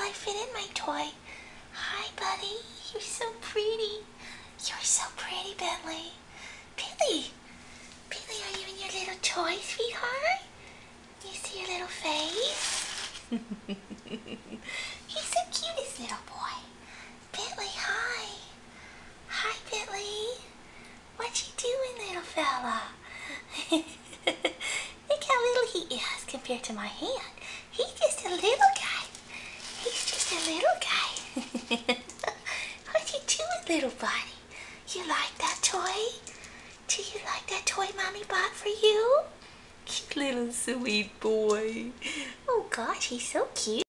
I fit in my toy? Hi, buddy. You're so pretty. You're so pretty, Bentley. Billy. Billy, are you in your little toy, sweetheart? You see your little face? He's the cutest little boy. Bentley, hi. Hi, Bentley. What you doing, little fella? Look how little he is compared to my hand. He's just a little guy. He's just a little guy. What you doing, little buddy? You like that toy? Do you like that toy Mommy bought for you? You little sweet boy. Oh gosh, he's so cute.